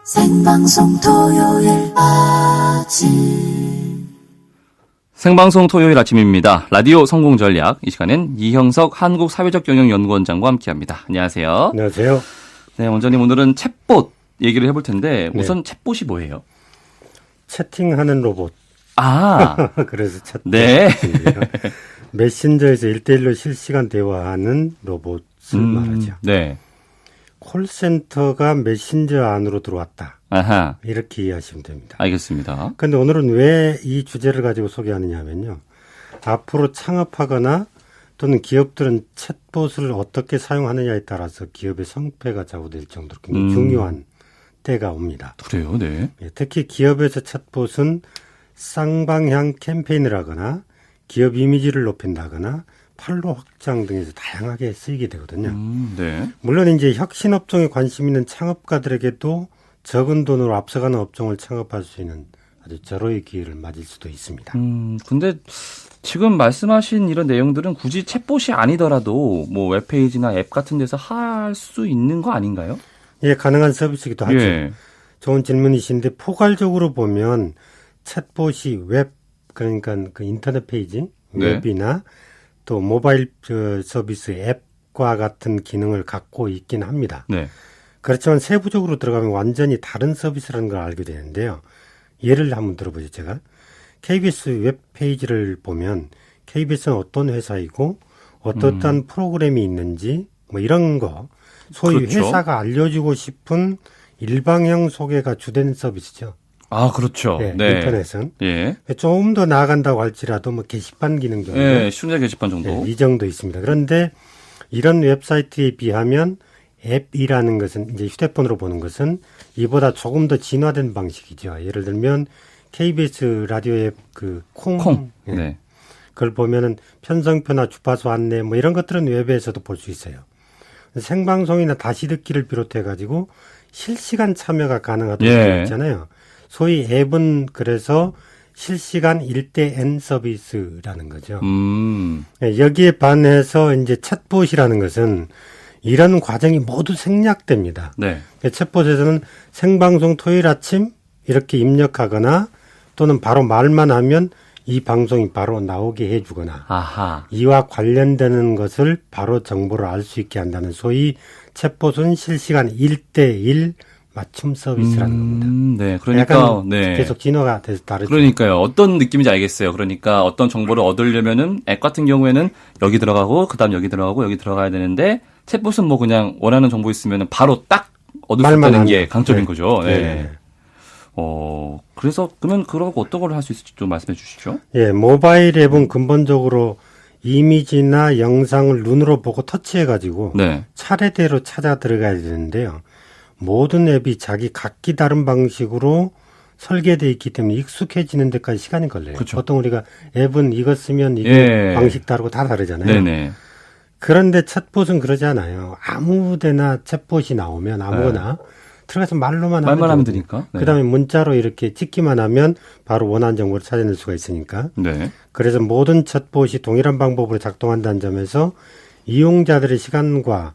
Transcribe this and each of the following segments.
생방송 토요일 아침. 생방송 토요일 아침입니다. 라디오 성공전략. 이 시간엔 이형석 한국사회적경영연구원장과 함께합니다. 안녕하세요. 안녕하세요. 네, 원장님 오늘은 챗봇 얘기를 해볼 텐데 우선 챗봇이 뭐예요? 채팅하는 로봇. 아, 그래서 챗봇. 네. 메신저에서 1대1로 실시간 대화하는 로봇을 말하죠. 네. 콜센터가 메신저 안으로 들어왔다. 아하. 이렇게 이해하시면 됩니다. 알겠습니다. 그런데 오늘은 왜 이 주제를 가지고 소개하느냐 하면요. 앞으로 창업하거나 또는 기업들은 챗봇을 어떻게 사용하느냐에 따라서 기업의 성패가 좌우될 정도로 굉장히 중요한 때가 옵니다. 그래요, 네. 특히 기업에서 챗봇은 쌍방향 캠페인을 하거나 기업 이미지를 높인다거나 판로 확장 등에서 다양하게 쓰이게 되거든요. 네. 물론 이제 혁신업종에 관심 있는 창업가들에게도 적은 돈으로 앞서가는 업종을 창업할 수 있는 아주 절호의 기회를 맞을 수도 있습니다. 근데 지금 말씀하신 이런 내용들은 굳이 챗봇이 아니더라도 뭐 웹페이지나 앱 같은 데서 할 수 있는 거 아닌가요? 예, 가능한 서비스이기도 하죠. 예. 좋은 질문이신데 포괄적으로 보면 챗봇이 웹, 그러니까 그 인터넷 페이지, 네. 웹이나 또 모바일 서비스 앱과 같은 기능을 갖고 있긴 합니다. 네. 그렇지만 세부적으로 들어가면 완전히 다른 서비스라는 걸 알게 되는데요. 예를 한번 들어보죠. 제가 KBS 웹페이지를 보면 KBS는 어떤 회사이고 어떠한 프로그램이 있는지 뭐 이런 거 소위 그렇죠. 회사가 알려주고 싶은 일방형 소개가 주된 서비스죠. 아, 그렇죠. 네, 네. 인터넷은. 예. 조금 더 나아간다고 할지라도 뭐 게시판 기능 정도. 예, 순자 게시판 정도. 네, 이 정도 있습니다. 그런데 이런 웹사이트에 비하면 앱이라는 것은 이제 휴대폰으로 보는 것은 이보다 조금 더 진화된 방식이죠. 예를 들면 KBS 라디오 앱 그 콩. 예. 네. 그걸 보면은 편성표나 주파수 안내 뭐 이런 것들은 웹에서도 볼 수 있어요. 생방송이나 다시 듣기를 비롯해 가지고 실시간 참여가 가능하도록 되어 있잖아요. 소위 앱은 그래서 실시간 1대 N 서비스라는 거죠. 여기에 반해서 이제 챗봇이라는 것은 이런 과정이 모두 생략됩니다. 네. 챗봇에서는 생방송 토요일 아침 이렇게 입력하거나 또는 바로 말만 하면 이 방송이 바로 나오게 해주거나 아하. 이와 관련되는 것을 바로 정보를 알 수 있게 한다는 소위 챗봇은 실시간 1대1 맞춤 서비스라는 겁니다. 네, 그러니까 약간 네. 계속 진화가 돼서 다르죠. 그러니까요. 어떤 느낌인지 알겠어요. 그러니까 어떤 정보를 얻으려면은 앱 같은 경우에는 여기 들어가고 그다음 여기 들어가고 여기 들어가야 되는데 챗봇은 뭐 그냥 원하는 정보 있으면은 바로 딱 얻을 수 있다는 게 강점인 네. 거죠. 네. 네. 그래서 그러면 그러고 어떤 걸 할 수 있을지 좀 말씀해 주시죠. 예, 모바일 앱은 근본적으로 이미지나 영상을 눈으로 보고 터치해가지고 네. 차례대로 찾아 들어가야 되는데요. 모든 앱이 자기 각기 다른 방식으로 설계되어 있기 때문에 익숙해지는 데까지 시간이 걸려요. 그렇죠. 보통 우리가 앱은 이거 쓰면 이게 예. 방식 다르고 다 다르잖아요. 네네. 그런데 챗봇은 그러지 않아요. 아무데나 챗봇이 나오면 아무거나 들어가서 말만 하면 되니까. 네. 그다음에 문자로 이렇게 찍기만 하면 바로 원하는 정보를 찾아낼 수가 있으니까. 네. 그래서 모든 챗봇이 동일한 방법으로 작동한다는 점에서 이용자들의 시간과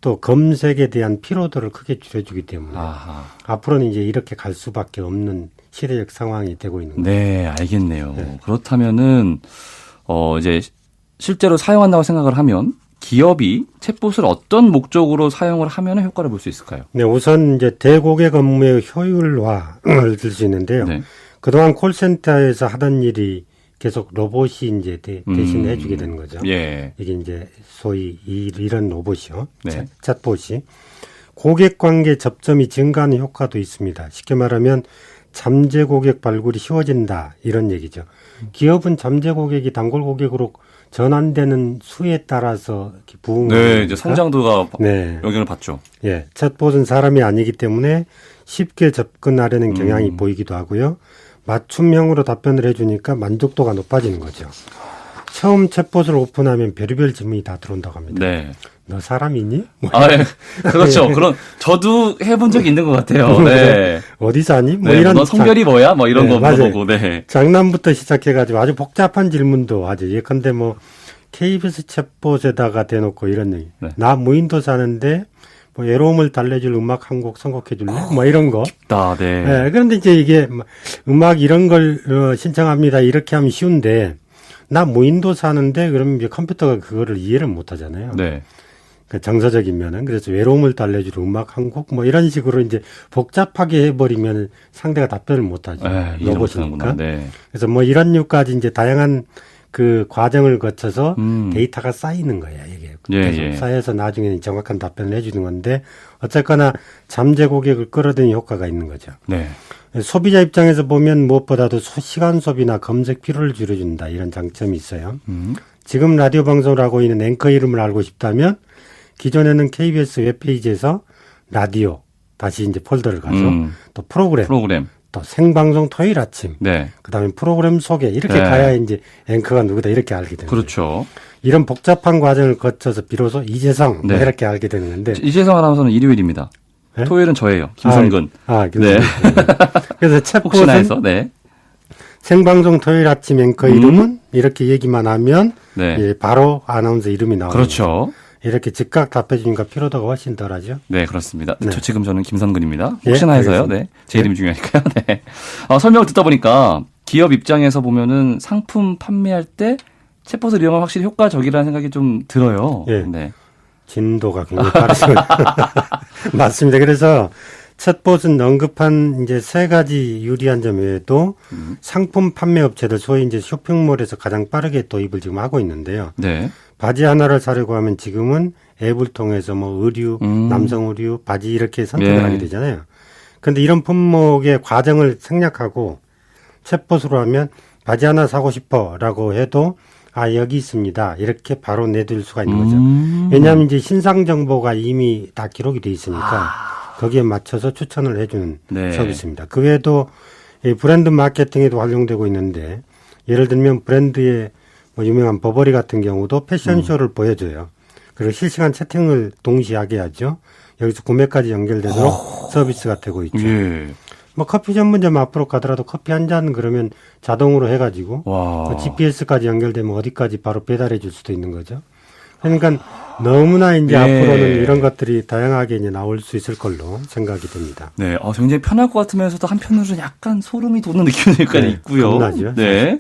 또 검색에 대한 피로도를 크게 줄여주기 때문에 아하. 앞으로는 이제 이렇게 갈 수밖에 없는 시대적 상황이 되고 있는 거죠. 네, 알겠네요. 네. 그렇다면은 이제 실제로 사용한다고 생각을 하면 기업이 챗봇을 어떤 목적으로 사용을 하면 효과를 볼 수 있을까요? 네, 우선 이제 대고객 업무의 효율화를 들 수 있는데요. 네. 그동안 콜센터에서 하던 일이 계속 로봇이 이제 대신 해주게 되는 거죠. 예. 이게 이제 소위 이런 로봇이요. 네. 챗봇이. 고객 관계 접점이 증가하는 효과도 있습니다. 쉽게 말하면 잠재 고객 발굴이 쉬워진다 이런 얘기죠. 기업은 잠재 고객이 단골 고객으로 전환되는 수에 따라서 부응을 네, 이제 성장도가 네. 영향을 받죠. 예, 챗봇은 사람이 아니기 때문에 쉽게 접근하려는 경향이 보이기도 하고요. 맞춤형으로 답변을 해주니까 만족도가 높아지는 거죠. 처음 챗봇을 오픈하면 별의별 질문이 다 들어온다고 합니다. 네. 너 사람이니? 뭐 아, 예. 그렇죠. 그런 저도 해본 적이 있는 것 같아요. 네. 어디 사니? 뭐 네, 이런 너 성별이 뭐야? 뭐 이런 네, 거 맞아요. 물어보고, 네. 장난부터 시작해가지고 아주 복잡한 질문도 하죠. 예컨대 뭐 KBS 챗봇에다가 대놓고 이런 얘기. 네. 나 무인도 사는데 뭐 외로움을 달래줄 음악 한 곡 선곡해줄래? 뭐 이런 거. 네. 네, 그런데 이제 이게 뭐 음악 이런 걸 신청합니다. 이렇게 하면 쉬운데 나 무인도 사는데 그러면 이제 컴퓨터가 그거를 이해를 못 하잖아요. 네. 그 정서적이면은 그래서 외로움을 달래줄 음악 한 곡 뭐 이런 식으로 이제 복잡하게 해버리면 상대가 답변을 못 하죠. 네, 이해를 못하는구나. 로봇이니까. 네. 그래서 뭐 이런 류까지 이제 다양한 그 과정을 거쳐서 데이터가 쌓이는 거예요. 이게 예, 계속 예. 쌓여서 나중에는 정확한 답변을 해주는 건데 어쨌거나 잠재 고객을 끌어들이는 효과가 있는 거죠. 네. 소비자 입장에서 보면 무엇보다도 시간 소비나 검색 필요를 줄여준다 이런 장점이 있어요. 지금 라디오 방송을 하고 있는 앵커 이름을 알고 싶다면 기존에는 KBS 웹페이지에서 라디오 다시 이제 폴더를 가서 또 프로그램 또 생방송 토요일 아침 네. 그다음에 프로그램 소개 이렇게 네. 가야 이제 앵커가 누구다 이렇게 알게 되는 거예요. 그렇죠. 이런 복잡한 과정을 거쳐서 비로소 이재성 뭐 네. 이렇게 알게 되는 건데 이재성 아나운서는 일요일입니다. 네? 토요일은 저예요. 김성근. 네. 그래서 혹시나 챗봇은 해서, 네. 생방송 토요일 아침 앵커 이름은 이렇게 얘기만 하면 네. 예, 바로 아나운서 이름이 나오는 그렇죠. 거예요. 이렇게 즉각 답해주니까 피로도가 훨씬 덜하죠. 네, 그렇습니다. 네. 저는 김성근입니다. 예, 혹시나 해서요. 알겠습니다. 네. 제 이름이 중요하니까요. 네. 설명을 듣다 보니까 기업 입장에서 보면은 상품 판매할 때 챗봇을 이용하면 확실히 효과적이라는 생각이 좀 들어요. 예. 네. 진도가 굉장히 빠르죠. 맞습니다. 그래서 챗봇은 언급한 이제 세 가지 유리한 점 외에도 상품 판매 업체들 소위 이제 쇼핑몰에서 가장 빠르게 도입을 지금 하고 있는데요. 네. 바지 하나를 사려고 하면 지금은 앱을 통해서 뭐 의류, 남성 의류, 바지 이렇게 선택을 예. 하게 되잖아요. 그런데 이런 품목의 과정을 생략하고 챗봇으로 하면 바지 하나 사고 싶어라고 해도 아 여기 있습니다. 이렇게 바로 내둘 수가 있는 거죠. 왜냐하면 이제 신상 정보가 이미 다 기록이 돼 있으니까 거기에 맞춰서 추천을 해주는 네. 서비스입니다. 그 외에도 이 브랜드 마케팅에도 활용되고 있는데 예를 들면 브랜드의 뭐 유명한 버버리 같은 경우도 패션쇼를 보여줘요. 그리고 실시간 채팅을 동시에 하게 하죠. 여기서 구매까지 연결되도록 서비스가 되고 있죠. 예. 뭐 커피 전문점 앞으로 가더라도 커피 한 잔 그러면 자동으로 해가지고 와. 그 GPS까지 연결되면 어디까지 바로 배달해 줄 수도 있는 거죠. 그러니까 너무나 이제 예. 앞으로는 이런 것들이 다양하게 이제 나올 수 있을 걸로 생각이 됩니다. 네. 굉장히 편할 것 같으면서도 한편으로는 약간 소름이 돋는 느낌이 약간 네, 있고요. 겁나죠. 네.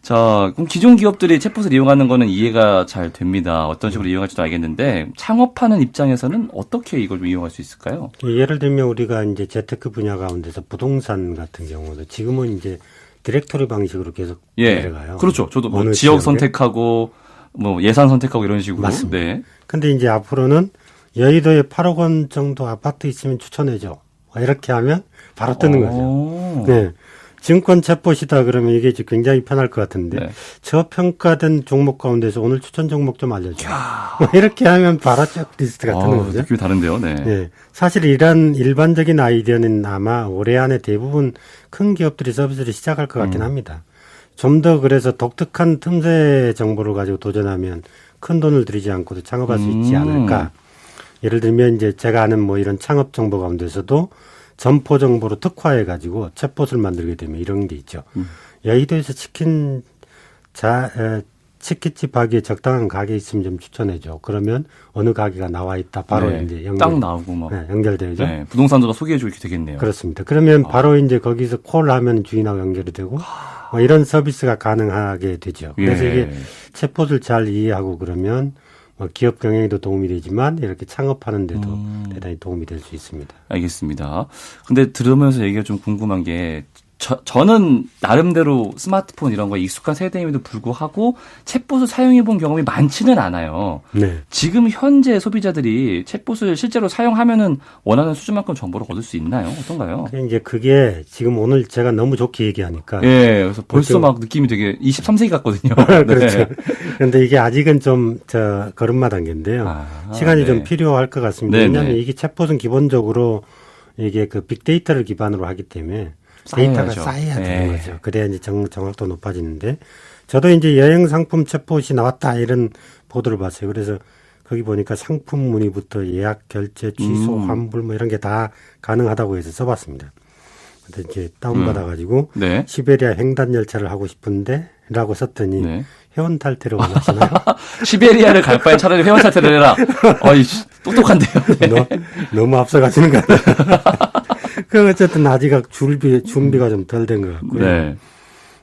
자, 그럼 기존 기업들이 챗봇을 이용하는 거는 이해가 잘 됩니다. 어떤 식으로 이용할지도 알겠는데 창업하는 입장에서는 어떻게 이걸 좀 이용할 수 있을까요? 예를 들면 우리가 이제 재테크 분야 가운데서 부동산 같은 경우도 지금은 이제 디렉토리 방식으로 계속 내려가요. 그렇죠. 저도 뭐 어느 지역 지역에? 선택하고 뭐 예산 선택하고 이런 식으로. 맞습니다. 네. 근데 이제 앞으로는 여의도에 8억 원 정도 아파트 있으면 추천해줘. 이렇게 하면 바로 뜨는 거죠. 네. 증권 챗봇이다 그러면 이게 이제 굉장히 편할 것 같은데 네. 저평가된 종목 가운데서 오늘 추천 종목 좀 알려줘. 이렇게 하면 바로 쭉 리스트가 뜨는 거죠. 느낌이 다른데요. 네. 네. 사실 이런 일반적인 아이디어는 아마 올해 안에 대부분 큰 기업들이 서비스를 시작할 것 같긴 합니다. 좀 더 그래서 독특한 틈새 정보를 가지고 도전하면 큰 돈을 들이지 않고도 창업할 수 있지 않을까. 예를 들면 이제 제가 아는 뭐 이런 창업 정보 가운데서도 점포 정보로 특화해 가지고 챗봇을 만들게 되면 이런 게 있죠. 여의도에서 치킨집 하기에 적당한 가게 있으면 좀 추천해줘. 그러면 어느 가게가 나와 있다. 바로 네. 이제 딱 나오고 막. 네, 연결되죠. 네. 부동산도 소개해주게 되겠네요. 그렇습니다. 그러면 바로 이제 거기서 콜을 하면 주인하고 연결이 되고 뭐 이런 서비스가 가능하게 되죠. 그래서 예. 이게 챗봇을 잘 이해하고 그러면 뭐 기업 경영에도 도움이 되지만 이렇게 창업하는 데도 대단히 도움이 될 수 있습니다. 알겠습니다. 근데 들으면서 얘기가 좀 궁금한 게 저는 나름대로 스마트폰 이런 거에 익숙한 세대임에도 불구하고 챗봇을 사용해 본 경험이 많지는 않아요. 네. 지금 현재 소비자들이 챗봇을 실제로 사용하면은 원하는 수준만큼 정보를 얻을 수 있나요? 어떤가요? 이제 그게 지금 오늘 제가 너무 좋게 얘기하니까. 예, 그래서 벌써 그렇죠. 막 느낌이 되게 23세기 같거든요. 그렇죠. 네. 그런데 이게 아직은 좀 걸음마 단계인데요. 시간이 네. 좀 필요할 것 같습니다. 네네. 왜냐하면 이게 챗봇은 기본적으로 이게 그 빅데이터를 기반으로 하기 때문에 데이터가 쌓여야죠. 쌓여야 네. 되는 거죠. 그래야 이제 정확도 높아지는데 저도 이제 여행 상품 챗봇이 나왔다 이런 보도를 봤어요. 그래서 거기 보니까 상품 문의부터 예약, 결제, 취소, 환불 뭐 이런 게 다 가능하다고 해서 써봤습니다. 근데 이제 다운받아가지고 네. 시베리아 횡단 열차를 하고 싶은데 라고 썼더니 네. 회원 탈퇴를 원하시나요? 시베리아를 갈 바에 차라리 회원 사퇴를 해라. 어이, 똑똑한데요. 네. 너무 앞서가시는 거 아니에요? 그 어쨌든 아직 준비가 좀 덜 된 것 같고요. 네.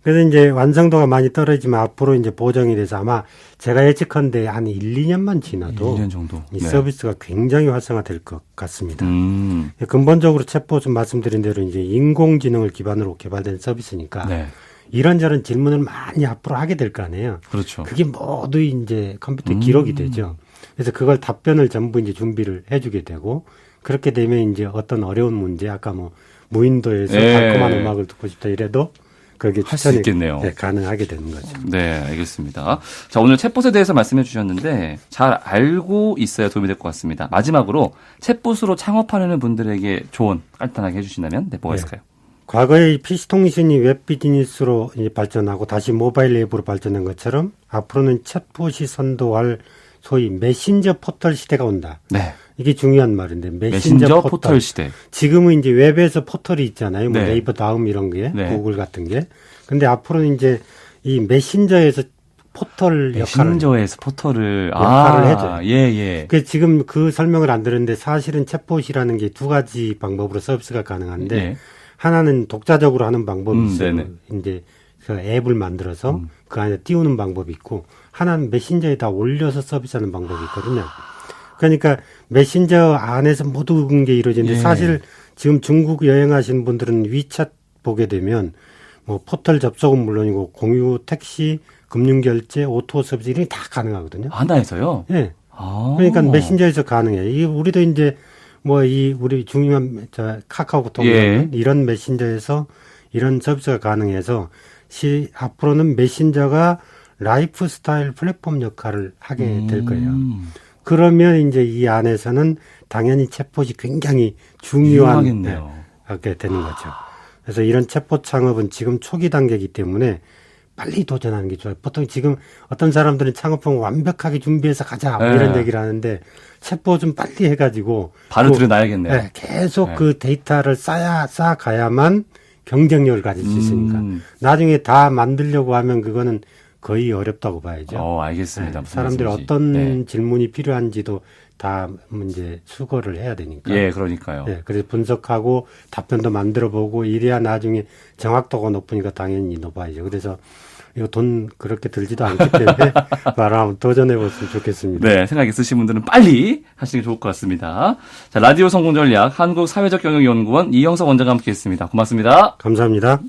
그래서 이제 완성도가 많이 떨어지면 앞으로 이제 보정이 돼서 아마 제가 예측한데 한 1, 2년만 지나도 1년 정도. 이 네. 서비스가 굉장히 활성화될 것 같습니다. 음. 근본적으로 챗봇은 말씀드린 대로 이제 인공지능을 기반으로 개발된 서비스니까 네. 이런저런 질문을 많이 앞으로 하게 될 거 아니에요. 그렇죠. 그게 모두 이제 컴퓨터에 기록이 되죠. 그래서 그걸 답변을 전부 이제 준비를 해주게 되고 그렇게 되면 이제 어떤 어려운 문제, 아까 뭐 무인도에서 예. 달콤한 음악을 듣고 싶다 이래도 그게 할 수 추천이 있겠네요. 네, 가능하게 되는 거죠. 네, 알겠습니다. 자, 오늘 챗봇에 대해서 말씀해 주셨는데 잘 알고 있어야 도움이 될 것 같습니다. 마지막으로 챗봇으로 창업하려는 분들에게 조언 간단하게 해주신다면 뭐가 네. 있을까요? 과거에 PC통신이 웹 비즈니스로 이제 발전하고 다시 모바일 앱으로 발전한 것처럼 앞으로는 챗봇이 선도할 소위 메신저 포털 시대가 온다. 네. 이게 중요한 말인데 메신저 포털 시대. 지금은 이제 웹에서 포털이 있잖아요. 뭐 네. 네이버 다음 이런 게 네. 구글 같은 게. 근데 앞으로는 이제 이 메신저에서 포털 메신저에서 포털을 역할을 해줘요. 예, 예. 그 지금 그 설명을 안 들었는데 사실은 챗봇이라는 게 두 가지 방법으로 서비스가 가능한데 네. 하나는 독자적으로 하는 방법이 있어요. 네네. 이제 그 앱을 만들어서 그 안에 띄우는 방법이 있고 하나는 메신저에다 올려서 서비스하는 방법이 있거든요. 그러니까 메신저 안에서 모든 게 이루어지는데 예. 사실 지금 중국 여행하시는 분들은 위챗 보게 되면 뭐 포털 접속은 물론이고 공유, 택시, 금융결제, 오토 서비스 이런 게 다 가능하거든요. 하나에서요? 예. 아. 그러니까 메신저에서 가능해요. 이 우리도 이제 뭐 이 우리 중요한 카카오톡 예. 이런 메신저에서 이런 서비스가 가능해서 앞으로는 메신저가 라이프 스타일 플랫폼 역할을 하게 될 거예요. 그러면 이제 이 안에서는 당연히 챗봇이 굉장히 중요한 유용하겠네요. 하게 되는 거죠. 그래서 이런 챗봇 창업은 지금 초기 단계이기 때문에 빨리 도전하는 게 좋아요. 보통 지금 어떤 사람들은 창업하면 완벽하게 준비해서 가자 뭐 이런 네. 얘기를 하는데 챗봇은 빨리 해가지고 바로 그, 들여놔야겠네요. 네, 계속 네. 그 데이터를 쌓아가야만 경쟁력을 가질 수 있으니까 나중에 다 만들려고 하면 그거는 거의 어렵다고 봐야죠. 알겠습니다. 네, 무슨 사람들이 말씀인지. 어떤 네. 질문이 필요한지도 다 이제 수거를 해야 되니까. 예, 그러니까요. 네, 그래서 분석하고 답변도 만들어보고 이래야 나중에 정확도가 높으니까 당연히 높아야죠. 그래서 이거 돈 그렇게 들지도 않기 때문에 한번 도전해봤으면 좋겠습니다. 네, 생각 있으신 분들은 빨리 하시는 게 좋을 것 같습니다. 자, 라디오 성공 전략 한국사회적경영연구원 이형석 원장과 함께했습니다. 고맙습니다. 감사합니다.